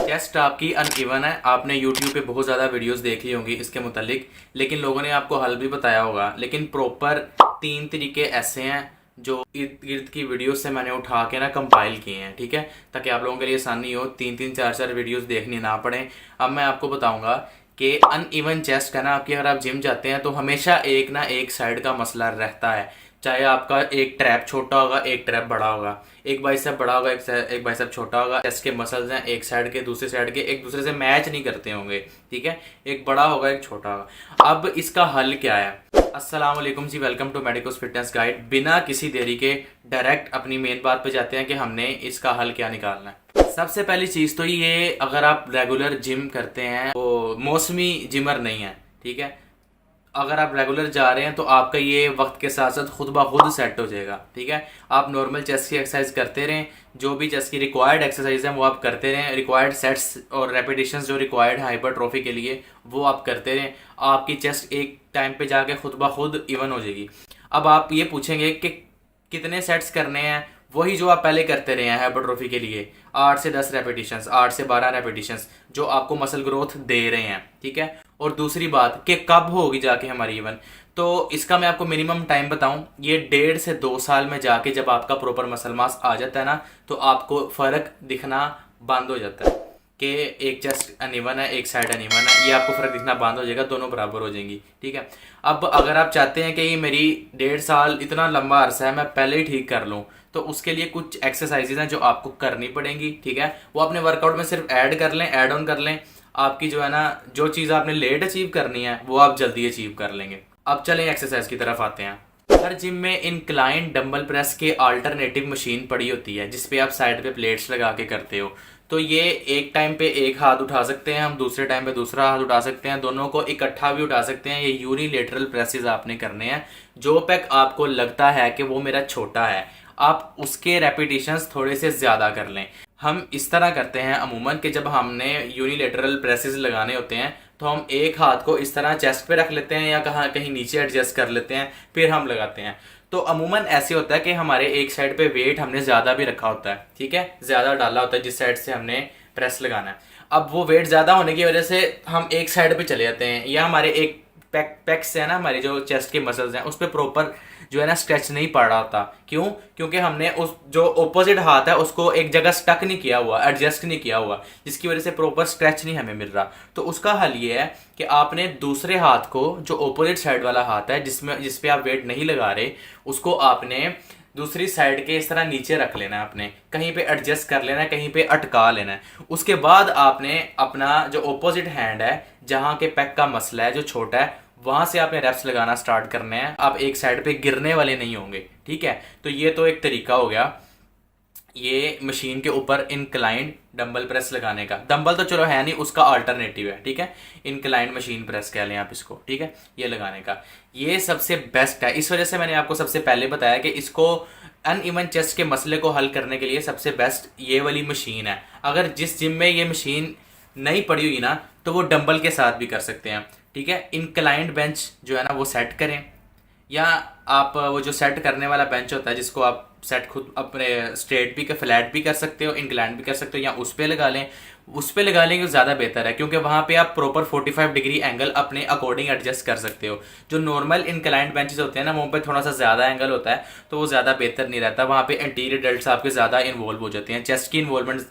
Chest आपकी uneven है। आपने यूट्यूब पे बहुत ज़्यादा वीडियोस देखी होंगी इसके मुतालिक, लेकिन लोगों ने आपको हल भी बताया होगा। लेकिन प्रॉपर 3 तरीके ऐसे हैं जो इर्द गिर्द की वीडियो से मैंने उठा के ना कंपाइल किए हैं, ठीक है, ताकि आप लोगों के लिए आसानी हो, 3-3 4-4 वीडियोस देखनी ना पड़े। अब मैं आपको बताऊंगा कि अनइवन चेस्ट है ना आपकी, अगर आप जिम जाते हैं तो हमेशा एक ना एक साइड का मसला रहता है। चाहे आपका एक ट्रैप छोटा होगा, एक ट्रैप बड़ा होगा, एक बाइसेप बड़ा होगा, एक बाइसेप छोटा होगा, चेस्ट के मसल्स हैं एक साइड के दूसरे साइड के एक दूसरे से मैच नहीं करते होंगे, ठीक है, एक बड़ा होगा एक छोटा होगा। अब इसका हल क्या है? अस्सलाम वालेकुम जी, welcome to medicos fitness guide. बिना किसी देरी के डायरेक्ट अपनी मेन बात पे जाते हैं कि हमने इसका हल क्या निकालना है। सबसे पहली चीज तो ये, अगर आप रेगुलर जिम करते हैं तो मौसमी जिमर नहीं है, ठीक है, अगर आप रेगुलर जा रहे हैं तो आपका ये वक्त के साथ साथ खुद ब खुद सेट हो जाएगा, ठीक है। आप नॉर्मल चेस्ट की एक्सरसाइज करते रहें, जो भी चेस्ट की रिक्वायर्ड एक्सरसाइज है वो आप करते रहें, रिक्वायर्ड सेट्स और रेपिटेशंस जो रिक्वायर्ड है हाइपरट्रॉफी के लिए वो आप करते रहें। आपकी चेस्ट एक टाइम पे जाके खुद ब खुद इवन हो जाएगी। अब आप ये पूछेंगे कि कितने सेट्स करने हैं, वही जो आप पहले करते रहे हैं हाइपरट्रॉफी के लिए, 8 से 10 रेपिटेशंस, 8 से 12 रेपिटेशंस जो आपको मसल ग्रोथ दे रहे हैं, ठीक है। और दूसरी बात कि कब होगी जाके हमारी इवन, तो इसका मैं आपको मिनिमम टाइम बताऊं, ये 1.5 से 2 साल में जाके जब आपका प्रॉपर मसल मास आ जाता है ना, तो आपको फर्क दिखना बंद हो जाता है कि एक चेस्ट अनइवन है एक साइड अनइवन है, ये आपको फर्क दिखना बंद हो जाएगा, दोनों बराबर हो जाएंगी, ठीक है। अब अगर आप चाहते हैं कि ये मेरी 1.5 साल इतना लंबा अरसा है, मैं पहले ही ठीक कर लूँ, तो उसके लिए कुछ एक्सरसाइजेज हैं जो आपको करनी पड़ेंगी, ठीक है। वो अपने वर्कआउट में सिर्फ ऐड कर लें, ऐड ऑन कर लें। आपकी जो है ना, जो चीज़ आपने लेट अचीव करनी है वो आप जल्दी अचीव कर लेंगे। अब चलें एक्सरसाइज की तरफ आते हैं। हर जिम में इंक्लाइन डंबल प्रेस के अल्टरनेटिव मशीन पड़ी होती है जिसपे आप साइड पे प्लेट्स लगा के करते हो। तो ये एक टाइम पे एक हाथ उठा सकते हैं हम, दूसरे टाइम पे दूसरा हाथ उठा सकते हैं, दोनों को इकट्ठा भी उठा सकते हैं। ये यूनिलेटरल प्रेसेस आपने करने हैं। जो पैक आपको लगता है कि वो मेरा छोटा है, आप उसके रेपिटेशंस थोड़े से ज़्यादा कर लें। हम इस तरह करते हैं अमूमन कि जब हमने यूनिलेटरल प्रेसेस लगाने होते हैं तो हम एक हाथ को इस तरह चेस्ट पे रख लेते हैं या कहीं नीचे एडजस्ट कर लेते हैं, फिर हम लगाते हैं। तो अमूमन ऐसे होता है कि हमारे एक साइड पे वेट हमने ज़्यादा भी रखा होता है, ठीक है, ज़्यादा डाला होता है जिस साइड से हमने प्रेस लगाना है। अब वो वेट ज़्यादा होने की वजह से हम एक साइड पे चले जाते हैं, या हमारे एक पैक्स है ना, हमारी जो चेस्ट के मसल्स हैं उस पर प्रॉपर जो है ना स्ट्रेच नहीं पड़ रहा होता। क्यों? क्योंकि हमने उस जो ऑपोजिट हाथ है उसको एक जगह स्टक नहीं किया हुआ, एडजस्ट नहीं किया हुआ, जिसकी वजह से प्रॉपर स्ट्रेच नहीं हमें मिल रहा। तो उसका हल ये है कि आपने दूसरे हाथ को, जो ऑपोजिट साइड वाला हाथ है जिसपे आप वेट नहीं लगा रहे, उसको आपने दूसरी साइड के इस तरह नीचे रख लेना है, आपने कहीं पे एडजस्ट कर लेना है, कहीं पे अटका लेना है। उसके बाद आपने अपना जो ऑपोजिट हैंड है, जहां के पैक का मसला है जो छोटा है, वहां से आपने रेप्स लगाना स्टार्ट करने हैं। आप एक साइड पे गिरने वाले नहीं होंगे, ठीक है। तो ये तो एक तरीका हो गया ये मशीन के ऊपर इंक्लाइंड डंबल प्रेस लगाने का। डंबल तो चलो है नहीं, उसका अल्टरनेटिव है, ठीक है, इंक्लाइंड मशीन प्रेस कह लें आप इसको, ठीक है, ये लगाने का। ये सबसे बेस्ट है, इस वजह से मैंने आपको सबसे पहले बताया कि इसको अनइवन चेस्ट के मसले को हल करने के लिए सबसे बेस्ट ये वाली मशीन है। अगर जिस जिम में ये मशीन नहीं पड़ी हुई ना, तो वो डंबल के साथ भी कर सकते हैं, ठीक है। इंक्लाइंड बेंच जो है ना वो सेट करें, या आप वो जो सेट करने वाला बेंच होता है जिसको आप सेट खुद अपने स्ट्रेट भी फ्लैट भी कर सकते हो, इंक्लाइंड भी कर सकते हो, या उस पर लगा लें। उस पर लगा लेंगे ज़्यादा बेहतर है, क्योंकि वहाँ पे आप प्रॉपर 45 डिग्री एंगल अपने अकॉर्डिंग एडजस्ट कर सकते हो। जो नॉर्मल इंक्लाइंड बेंचेस होते हैं ना, वहाँ पे थोड़ा सा ज़्यादा एंगल होता है, तो वो ज़्यादा बेहतर नहीं रहता। वहाँ पे एंटीरियर डेल्ट्स आपके ज़्यादा इन्वॉल्व हो जाती हैं, चेस्ट की इन्वॉल्वमेंट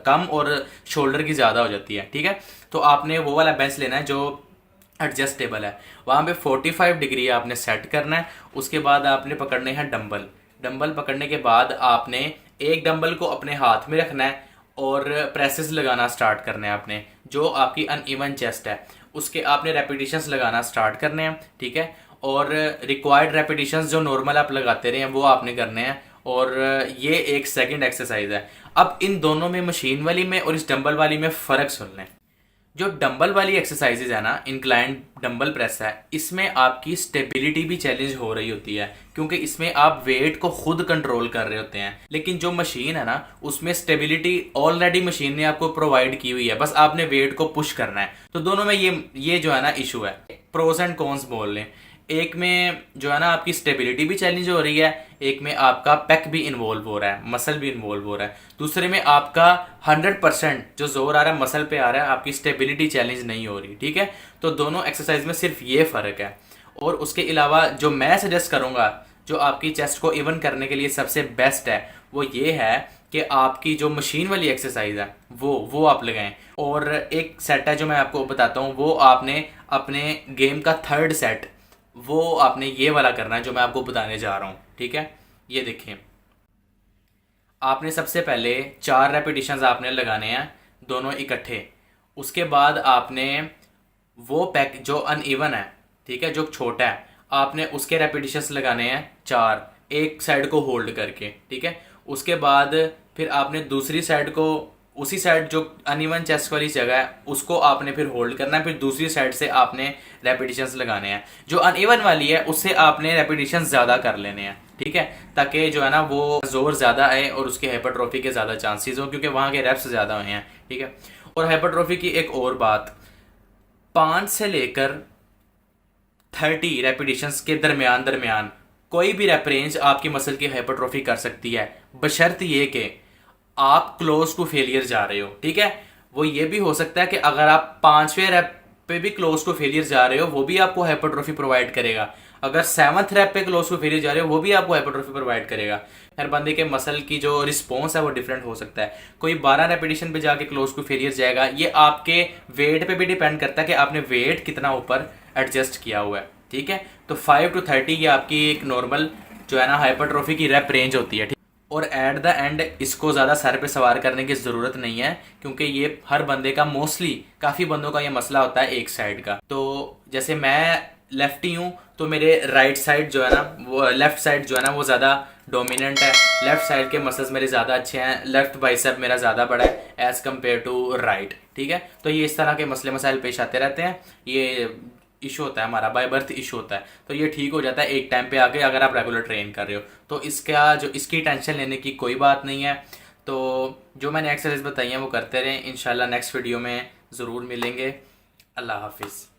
कम और शोल्डर की ज़्यादा हो जाती है, ठीक है। तो आपने वो वाला बेंच लेना है जो एडजस्टेबल है, वहाँ पे 45 डिग्री आपने सेट करना है। उसके बाद आपने पकड़ने हैं डंबल। डंबल पकड़ने के बाद आपने एक डंबल को अपने हाथ में रखना है और प्रेसेस लगाना स्टार्ट करने हैं आपने। जो आपकी अनइवन चेस्ट है उसके आपने रेपिटेशंस लगाना स्टार्ट करने हैं, ठीक है। और रिक्वायर्ड रेपिटेशंस जो नॉर्मल आप लगाते रहे हैं वो आपने करने हैं, और ये एक सेकंड एक्सरसाइज है। अब इन दोनों में, मशीन वाली में और इस डंबल वाली में फ़र्क सुन लें। जो डंबल वाली एक्सरसाइजेज है ना, इंक्लाइंड डंबल प्रेस है, इसमें आपकी स्टेबिलिटी भी चैलेंज हो रही होती है, क्योंकि इसमें आप वेट को खुद कंट्रोल कर रहे होते हैं। लेकिन जो मशीन है ना, उसमें स्टेबिलिटी ऑलरेडी मशीन ने आपको प्रोवाइड की हुई है, बस आपने वेट को पुश करना है। तो दोनों में ये जो है ना इशू है। प्रोस एंड कॉन्स बोल लें। एक में जो है ना आपकी स्टेबिलिटी भी चैलेंज हो रही है, एक में आपका पेक भी इन्वॉल्व हो रहा है, मसल भी इन्वॉल्व हो रहा है, दूसरे में आपका 100% जो जोर आ रहा है मसल पे आ रहा है, आपकी स्टेबिलिटी चैलेंज नहीं हो रही। ठीक है, तो दोनों एक्सरसाइज में सिर्फ ये फ़र्क है। और उसके अलावा जो मैं सजेस्ट करूँगा जो आपकी चेस्ट को इवन करने के लिए सबसे बेस्ट है वो ये है कि आपकी जो मशीन वाली एक्सरसाइज है वो आप लगाएं। और एक सेट है जो मैं आपको बताता हूँ, वो आपने अपने गेम का थर्ड सेट वो आपने ये वाला करना है जो मैं आपको बताने जा रहा हूँ। ठीक है, ये देखें, आपने सबसे पहले 4 रेपिटेशंस आपने लगाने हैं दोनों इकट्ठे। उसके बाद आपने वो पैक जो अनइवन है, ठीक है, जो छोटा है, आपने उसके रेपिटेशंस लगाने हैं 4, एक साइड को होल्ड करके। ठीक है, उसके बाद फिर आपने दूसरी साइड को, उसी साइड जो अनइवन चेस्ट वाली जगह है उसको आपने फिर होल्ड करना है, फिर दूसरी साइड से आपने रेपिटेशंस लगाने हैं। जो अनइवन वाली है उससे आपने रेपिटेशंस ज़्यादा कर लेने हैं। ठीक है, ताकि जो है ना वो जोर ज़्यादा आए और उसके हाइपरट्रॉफी के ज़्यादा चांसेस हो, क्योंकि वहाँ के रेप्स ज़्यादा हुए हैं। ठीक है, और हाइपरट्रॉफी की एक और बात, 5 से लेकर 30 रेपिटेशंस के दरमियान कोई भी रेप रेंज आपकी मसल की हाइपरट्रॉफी कर सकती है, बशर्त ये कि आप क्लोज टू फेलियर जा रहे हो। ठीक है, वो ये भी हो सकता है कि अगर आप 5वें रैप पे भी क्लोज टू फेलियर जा रहे हो वो भी आपको हाइपरट्रॉफी प्रोवाइड करेगा, अगर 7th रैप पे क्लोज टू फेलियर जा रहे हो वो भी आपको हाइपरट्रॉफी प्रोवाइड करेगा। हर बंदे के मसल की जो रिस्पॉन्स है वो डिफरेंट हो सकता है। कोई 12 रेपिटेशन पे जाके क्लोज टू फेलियर जाएगा, ये आपके वेट पे भी डिपेंड करता है कि आपने वेट कितना ऊपर एडजस्ट किया हुआ है। ठीक है, तो 5 to 30 ये आपकी एक नॉर्मल जो है ना हाइपरट्रॉफी की रैप रेंज होती है। और एट द एंड इसको ज़्यादा सर पे सवार करने की ज़रूरत नहीं है, क्योंकि ये हर बंदे का, मोस्टली काफ़ी बंदों का ये मसला होता है एक साइड का। तो जैसे मैं लेफ्टी हूँ तो मेरे राइट साइड जो है ना वो, लेफ्ट साइड जो है ना वो ज़्यादा डोमिनेंट है, लेफ्ट साइड के मसल्स मेरे ज़्यादा अच्छे हैं, लेफ्ट बाइसेप मेरा ज़्यादा बड़ा है एज़ कम्पेयर टू राइट। ठीक है, तो ये इस तरह के मसले मसाइल पेश आते रहते हैं, ये इशू होता है, हमारा बाय बर्थ इशू होता है, तो ये ठीक हो जाता है एक टाइम पे आके अगर आप रेगुलर ट्रेन कर रहे हो। तो इसका जो इसकी टेंशन लेने की कोई बात नहीं है। तो जो मैंने एक्सरसाइज बताई हैं वो करते रहें, इंशाल्लाह नेक्स्ट वीडियो में ज़रूर मिलेंगे। अल्लाह हाफिज़।